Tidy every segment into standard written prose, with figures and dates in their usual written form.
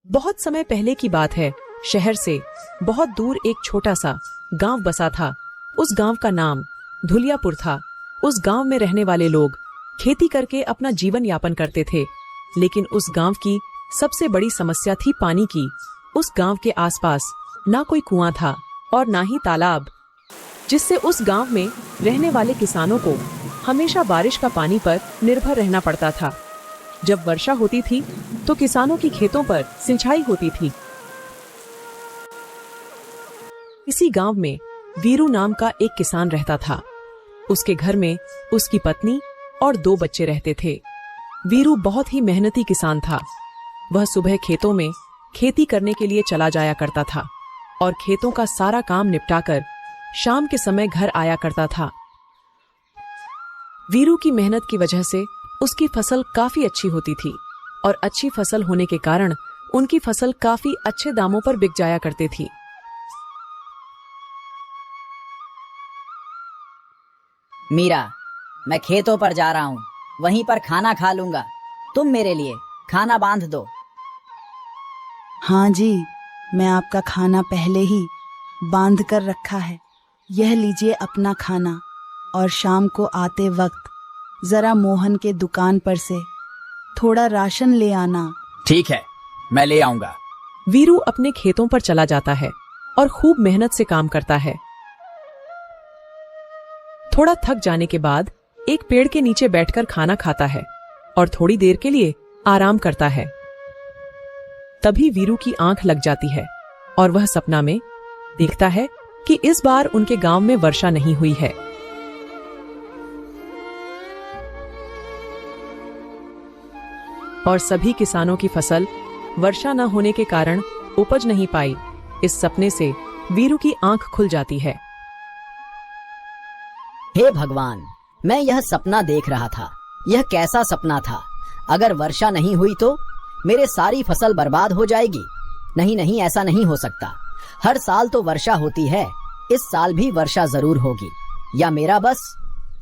बहुत समय पहले की बात है। शहर से बहुत दूर एक छोटा सा गांव बसा था। उस गांव का नाम धुलियापुर था। उस गांव में रहने वाले लोग खेती करके अपना जीवन यापन करते थे, लेकिन उस गांव की सबसे बड़ी समस्या थी पानी की। उस गांव के आसपास ना कोई कुआं था और ना ही तालाब, जिससे उस गांव में रहने वाले किसानों को हमेशा बारिश का पानी पर निर्भर रहना पड़ता था। जब वर्षा होती थी तो किसानों की खेतों पर सिंचाई होती थी। इसी गांव में वीरू नाम का एक किसान रहता था। उसके घर में उसकी पत्नी और 2 बच्चे रहते थे। वीरू बहुत ही मेहनती किसान था। वह सुबह खेतों में खेती करने के लिए चला जाया करता था और खेतों का सारा काम निपटाकर शाम के समय घर आया करता था। वीरू की मेहनत की वजह से उसकी फसल काफी अच्छी होती थी और अच्छी फसल होने के कारण उनकी फसल काफी अच्छे दामों पर बिक जाया करती थी। मीरा, मैं खेतों पर जा रहा हूँ, वहीं पर खाना खा लूंगा। तुम मेरे लिए खाना बांध दो। हाँ जी, मैं आपका खाना पहले ही बांध कर रखा है। यह लीजिए अपना खाना, और शाम को आते वक्त जरा मोहन के दुकान पर से थोड़ा राशन ले आना। ठीक है, मैं ले आऊंगा। वीरू अपने खेतों पर चला जाता है और खूब मेहनत से काम करता है। थोड़ा थक जाने के बाद एक पेड़ के नीचे बैठकर खाना खाता है और थोड़ी देर के लिए आराम करता है। तभी वीरू की आंख लग जाती है और वह सपना में देखता है कि इस बार उनके गांव में वर्षा नहीं हुई है। और सभी किसानों की फसल वर्षा न होने के कारण उपज नहीं पाई। इस सपने से वीरू की आंख खुल जाती है। हे भगवान, मैं यह सपना देख रहा था। यह कैसा सपना था? अगर वर्षा नहीं हुई तो मेरे सारी फसल बर्बाद हो जाएगी। नहीं नहीं, ऐसा नहीं हो सकता। हर साल तो वर्षा होती है, इस साल भी वर्षा जरूर होगी, या मेरा बस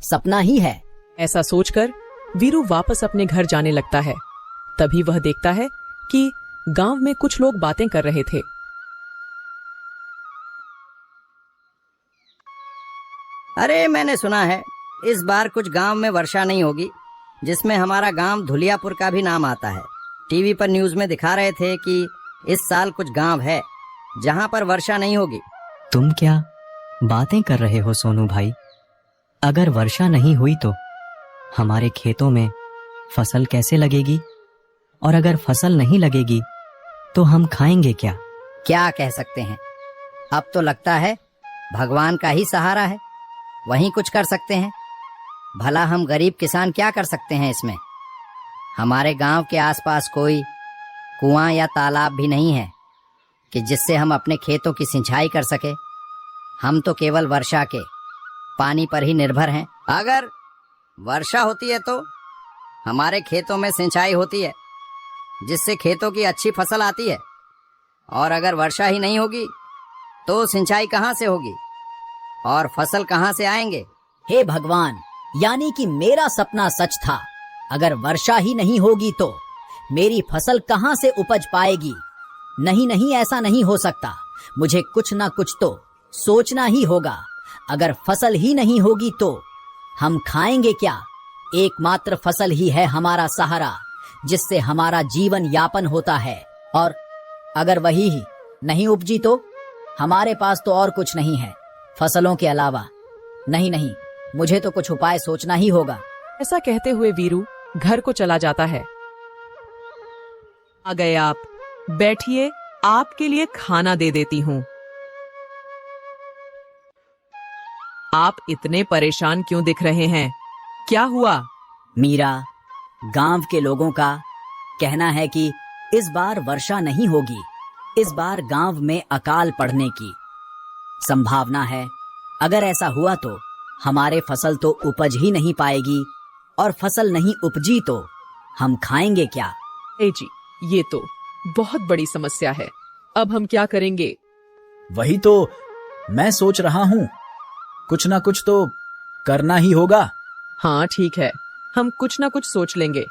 सपना ही है। ऐसा सोचकर वीरू वापस अपने घर जाने लगता है। तभी वह देखता है कि गांव में कुछ लोग बातें कर रहे थे। अरे, मैंने सुना है इस बार कुछ गांव में वर्षा नहीं होगी, जिसमें हमारा गांव धुलियापुर का भी नाम आता है। टीवी पर न्यूज में दिखा रहे थे कि इस साल कुछ गांव है जहां पर वर्षा नहीं होगी। तुम क्या बातें कर रहे हो सोनू भाई? अगर वर्षा नहीं हुई तो हमारे खेतों में फसल कैसे लगेगी? और अगर फसल नहीं लगेगी तो हम खाएंगे क्या? क्या कह सकते हैं, अब तो लगता है भगवान का ही सहारा है, वहीं कुछ कर सकते हैं। भला हम गरीब किसान क्या कर सकते हैं इसमें? हमारे गांव के आसपास कोई कुआं या तालाब भी नहीं है कि जिससे हम अपने खेतों की सिंचाई कर सके। हम तो केवल वर्षा के पानी पर ही निर्भर हैं। अगर वर्षा होती है तो हमारे खेतों में सिंचाई होती है, जिससे खेतों की अच्छी फसल आती है। और अगर वर्षा ही नहीं होगी तो सिंचाई कहाँ से होगी और फसल कहाँ से आएंगे? हे भगवान, यानी कि मेरा सपना सच था। अगर वर्षा ही नहीं होगी तो मेरी फसल कहाँ से उपज पाएगी? नहीं नहीं, ऐसा नहीं हो सकता। मुझे कुछ ना कुछ तो सोचना ही होगा। अगर फसल ही नहीं होगी तो हम खाएंगे क्या? एकमात्र फसल ही है हमारा सहारा, जिससे हमारा जीवन यापन होता है। और अगर वही ही नहीं उपजी तो हमारे पास तो और कुछ नहीं है फसलों के अलावा। नहीं नहीं, मुझे तो कुछ उपाय सोचना ही होगा। ऐसा कहते हुए वीरू घर को चला जाता है। आ गए आप, बैठिए, आपके लिए खाना दे देती हूँ। आप इतने परेशान क्यों दिख रहे हैं? क्या हुआ? मीरा, गांव के लोगों का कहना है कि इस बार वर्षा नहीं होगी। इस बार गांव में अकाल पड़ने की संभावना है। अगर ऐसा हुआ तो हमारे फसल तो उपज ही नहीं पाएगी, और फसल नहीं उपजी तो हम खाएंगे क्या? जी, ये तो बहुत बड़ी समस्या है। अब हम क्या करेंगे? वही तो मैं सोच रहा हूँ, कुछ ना कुछ तो करना ही होगा। हाँ ठीक है, हम कुछ ना कुछ सोच लेंगे।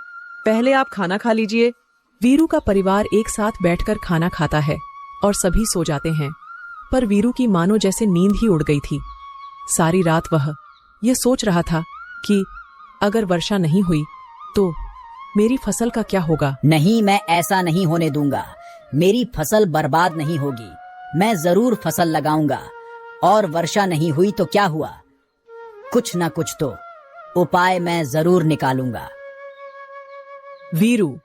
पहले आप खाना खा लीजिए, वीरू का परिवार एक साथ बैठकर खाना खाता है और सभी सो जाते हैं, पर वीरू की मानो जैसे नींद ही उड़ गई थी। सारी रात वह यह सोच रहा था कि अगर वर्षा नहीं हुई तो मेरी फसल का क्या होगा। नहीं, मैं ऐसा नहीं होने दूंगा। मेरी फसल बर्बाद नहीं होगी। मैं जरूर फसल लगाऊंगा, और वर्षा नहीं हुई तो क्या हुआ, कुछ ना कुछ तो उपाय मैं जरूर निकालूंगा। वीरू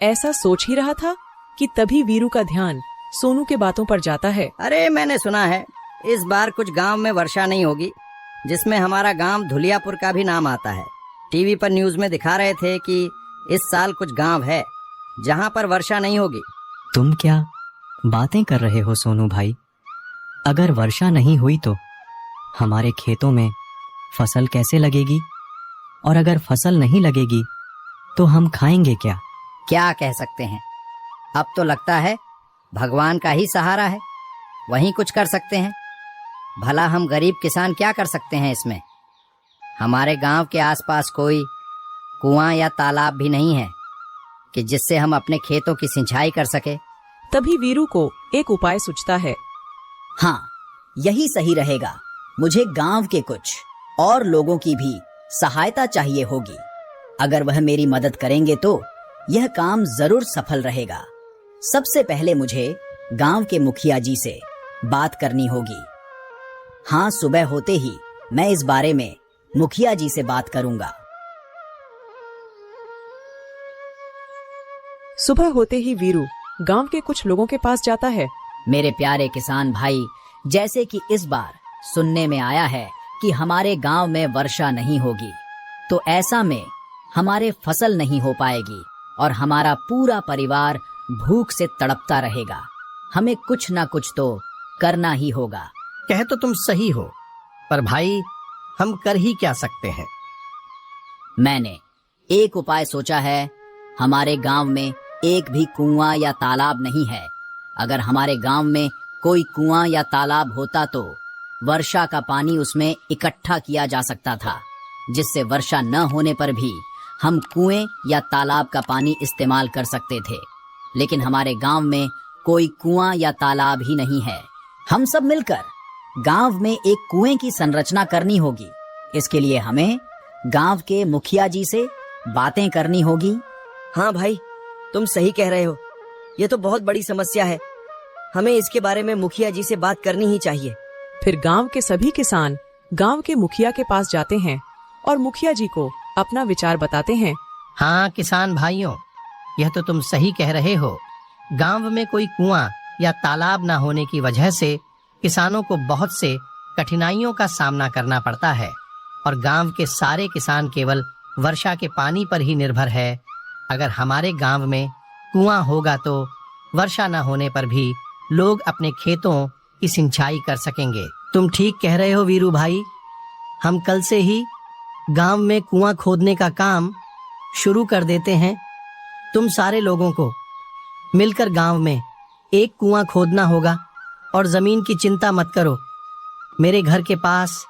ऐसा सोच ही रहा था कि तभी वीरू का ध्यान सोनू के बातों पर जाता है। अरे मैंने सुना है इस बार कुछ गांव में वर्षा नहीं होगी, जिसमें हमारा गांव धुलियापुर का भी नाम आता है। टीवी पर न्यूज में दिखा रहे थे कि इस साल कुछ गांव है जहां पर वर्षा नहीं होगी। तुम क्या बातें कर रहे हो सोनू भाई? अगर वर्षा नहीं हुई तो हमारे खेतों में फसल कैसे लगेगी? और अगर फसल नहीं लगेगी तो हम खाएंगे क्या? क्या कह सकते हैं, अब तो लगता है भगवान का ही सहारा है, वही कुछ कर सकते हैं। भला हम गरीब किसान क्या कर सकते हैं इसमें? हमारे गांव के आसपास कोई कुआं या तालाब भी नहीं है कि जिससे हम अपने खेतों की सिंचाई कर सके। तभी वीरू को एक उपाय सूझता है। हाँ, यही सही रहेगा। मुझे गांव के कुछ और लोगों की भी सहायता चाहिए होगी। अगर वह मेरी मदद करेंगे तो यह काम जरूर सफल रहेगा। सबसे पहले मुझे गांव के मुखिया जी से बात करनी होगी। हाँ, सुबह होते ही मैं इस बारे में मुखिया जी से बात करूंगा। सुबह होते ही वीरू गांव के कुछ लोगों के पास जाता है। मेरे प्यारे किसान भाई, जैसे कि इस बार सुनने में आया है कि हमारे गांव में वर्षा नहीं होगी, तो ऐसा में हमारे फसल नहीं हो पाएगी और हमारा पूरा परिवार भूख से तड़पता रहेगा। हमें कुछ ना कुछ तो करना ही होगा। कह तो तुम सही हो, पर भाई हम कर ही क्या सकते हैं? मैंने एक उपाय सोचा है। हमारे गांव में एक भी कुआं या तालाब नहीं है। अगर हमारे गांव में कोई कुआं या तालाब होता तो वर्षा का पानी उसमें इकट्ठा किया जा सकता था, जिससे वर्षा न होने पर भी हम कुएं या तालाब का पानी इस्तेमाल कर सकते थे। लेकिन हमारे गांव में कोई कुआं या तालाब ही नहीं है। हम सब मिलकर गांव में एक कुएं की संरचना करनी होगी। इसके लिए हमें गांव के मुखिया जी से बातें करनी होगी। हाँ भाई, तुम सही कह रहे हो। ये तो बहुत बड़ी समस्या है। हमें इसके बारे में मुखिया जी से बात करनी ही चाहिए। फिर गांव के सभी किसान गांव के मुखिया के पास जाते हैं और मुखिया जी को अपना विचार बताते हैं। हाँ किसान भाइयों, यह तो तुम सही कह रहे हो। गांव में कोई कुआं या तालाब न होने की वजह से किसानों को बहुत से कठिनाइयों का सामना करना पड़ता है और गांव के सारे किसान केवल वर्षा के पानी पर ही निर्भर है। अगर हमारे गांव में कुआं होगा तो वर्षा न होने पर भी लोग अपने खेतों की सिंचाई कर सकेंगे। तुम ठीक कह रहे हो वीरू भाई। हम कल से ही गांव में कुआं खोदने का काम शुरू कर देते हैं। तुम सारे लोगों को मिलकर गांव में एक कुआं खोदना होगा और जमीन की चिंता मत करो। मेरे घर के पास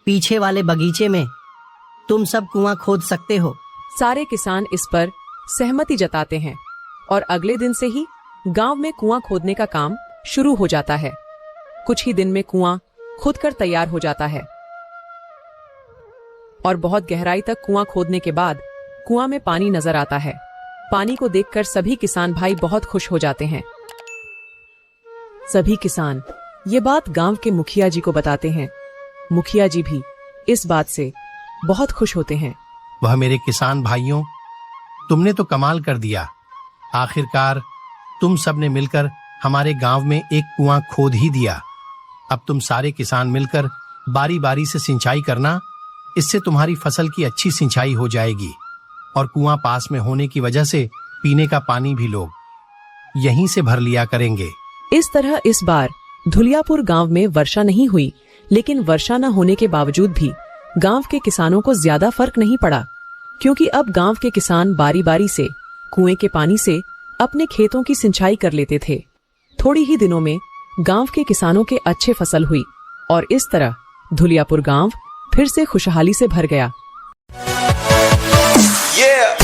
पीछे वाले बगीचे में तुम सब कुआं खोद सकते हो। सारे किसान इस पर सहमति जताते हैं और अगले दिन से ही गांव में कुआं खोदने का काम शुरू हो जाता है। कुछ ही दिन में कुआं खुदकर तैयार हो जाता है और बहुत गहराई तक कुआं खोदने के बाद कुआं में पानी नजर आता है। पानी को देखकर सभी किसान भाई बहुत खुश हो जाते हैं। सभी किसान ये बात गांव के मुखिया जी को बताते हैं। मुखिया जी भी इस बात से बहुत खुश होते हैं। वह मेरे किसान भाइयों, तुमने तो कमाल कर दिया। आखिरकार तुम सब ने मिलकर हमारे गांव में एक कुआं खोद ही दिया। अब तुम सारे किसान मिलकर बारी बारी से सिंचाई करना। इससे तुम्हारी फसल की अच्छी सिंचाई हो जाएगी और कुआं पास में होने की वजह से पीने का पानी भी लोग यहीं से भर लिया करेंगे। इस तरह इस बार धुलियापुर गांव में वर्षा नहीं हुई, लेकिन वर्षा न होने के बावजूद भी गांव के किसानों को ज्यादा फर्क नहीं पड़ा, क्योंकि अब गांव के किसान बारी बारी से कुएं के पानी से अपने खेतों की सिंचाई कर लेते थे। थोड़ी ही दिनों में गांव के किसानों के अच्छे फसल हुई और इस तरह धुलियापुर गांव फिर से खुशहाली से भर गया। Yeah.